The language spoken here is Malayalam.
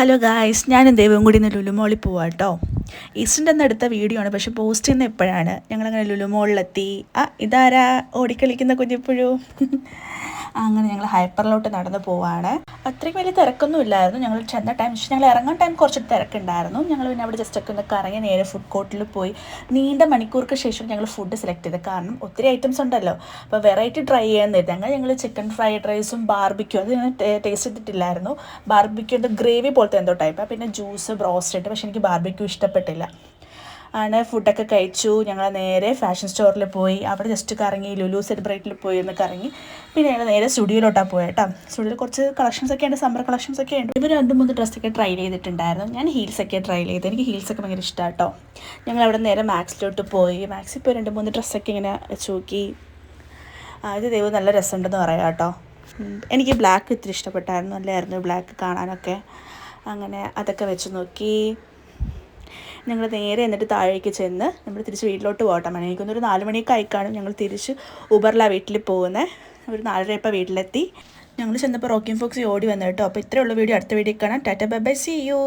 ഹലോ ഗായ്സ്, ഞാനും ദൈവം കൂടി ഇന്ന് ലുലുമോളിൽ പോവാം കേട്ടോ. ഈസ്റ്ററിൻ്റെ അന്ന് എടുത്ത വീഡിയോ ആണ്, പക്ഷേ പോസ്റ്റ് ചെയ്യുന്ന എപ്പോഴാണ്. ഞങ്ങളങ്ങനെ ലുലുമോളിലെത്തി. ഇതാരാ ഓടിക്കളിക്കുന്ന കുഞ്ഞിപ്പുഴു? അങ്ങനെ ഞങ്ങൾ ഹൈപ്പറിലോട്ട് നടന്ന് പോവാണ്. അത്രയ്ക്ക് വലിയ തിരക്കൊന്നും ഇല്ലായിരുന്നു. ഞങ്ങൾ ചെന്ന ടൈം, ഞങ്ങൾ ഇറങ്ങാൻ ടൈം കുറച്ച് തിരക്കുണ്ടായിരുന്നു. ഞങ്ങൾ പിന്നെ അവിടെ ജസ്റ്റ് ഒക്കെ ഒന്ന് കറങ്ങി നേരെ ഫുഡ് കോർട്ടിൽ പോയി. നീണ്ട മണിക്കൂർക്ക് ശേഷം ഞങ്ങൾ ഫുഡ് സെലക്ട് ചെയ്തത്, കാരണം ഒത്തിരി ഐറ്റംസ് ഉണ്ടല്ലോ. അപ്പോൾ വെറൈറ്റി ട്രൈ ചെയ്യാൻ ഞങ്ങൾ ചിക്കൻ ഫ്രൈഡ് റൈസും ബാർബിക്യൂ അത് ഞാൻ ടേസ്റ്റ് ചെയ്തിട്ടില്ലായിരുന്നു. ബാർബിക്യൂ എന്തോ ഗ്രേവി പോലത്തെ എന്തോ ടൈപ്പാണ്. പിന്നെ ജ്യൂസ് ബ്രോസ്റ്റഡ്, പക്ഷേ എനിക്ക് ബാർബിക്യൂ ഇഷ്ടപ്പെട്ടില്ല. ഫുഡൊക്കെ കഴിച്ചു. ഞങ്ങൾ നേരെ ഫാഷൻ സ്റ്റോറിൽ പോയി. അവിടെ ജസ്റ്റ് കറങ്ങി. ലുലു സെലിബ്രേറ്റിൽ പോയി ഒന്ന് കറങ്ങി. പിന്നെ ഞങ്ങൾ നേരെ സ്റ്റുഡിയോയിലോട്ടാണ് പോയത് കേട്ടോ. സ്റ്റുഡിയോയിൽ കുറച്ച് കളക്ഷൻസൊക്കെ ഉണ്ട്, സമ്മർ കളക്ഷൻസൊക്കെ ഉണ്ട്. ഇവർ 2-3 ഡ്രസ്സൊക്കെ ട്രൈ ചെയ്തിട്ടുണ്ടായിരുന്നു. ഞാൻ ഹീൽസൊക്കെ ട്രൈ ചെയ്ത്. എനിക്ക് ഹീൽസൊക്കെ ഭയങ്കര ഇഷ്ടമാണ് കേട്ടോ. ഞങ്ങൾ അവിടെ നേരെ മാക്സിലോട്ട് പോയി. മാക്സിൽ പോയി 2-3 ഡ്രസ്സൊക്കെ ഇങ്ങനെ വെച്ച് നോക്കി. ഇത് ദൈവം നല്ല രസമുണ്ടെന്ന് പറയാം കേട്ടോ. എനിക്ക് ബ്ലാക്ക് ഇത്തിരി ഇഷ്ടപ്പെട്ടായിരുന്നു, നല്ലതായിരുന്നു ബ്ലാക്ക് കാണാനൊക്കെ. അങ്ങനെ അതൊക്കെ വെച്ച് നോക്കി. ഞങ്ങൾ നേരെ എന്നിട്ട് താഴേക്ക് ചെന്ന് നമ്മൾ തിരിച്ച് വീട്ടിലോട്ട് പോകട്ടെ. എനിക്കൊന്നൊരു 4 മണിയൊക്കെ ആയിക്കാണും. ഞങ്ങൾ തിരിച്ച് ഊബറിലാണ് വീട്ടിൽ പോകുന്നത്. ഒരു 4:30 ഇപ്പോൾ വീട്ടിലെത്തി. ഞങ്ങൾ ചെന്നപ്പോൾ റോക്കിംഗ് ഫോക്സി ഓടി വന്നു കേട്ടോ. അപ്പോൾ ഇത്രയുള്ള വീഡിയോ അടുത്ത വീഡിയോ കാണാം. Tata bye bye, see U.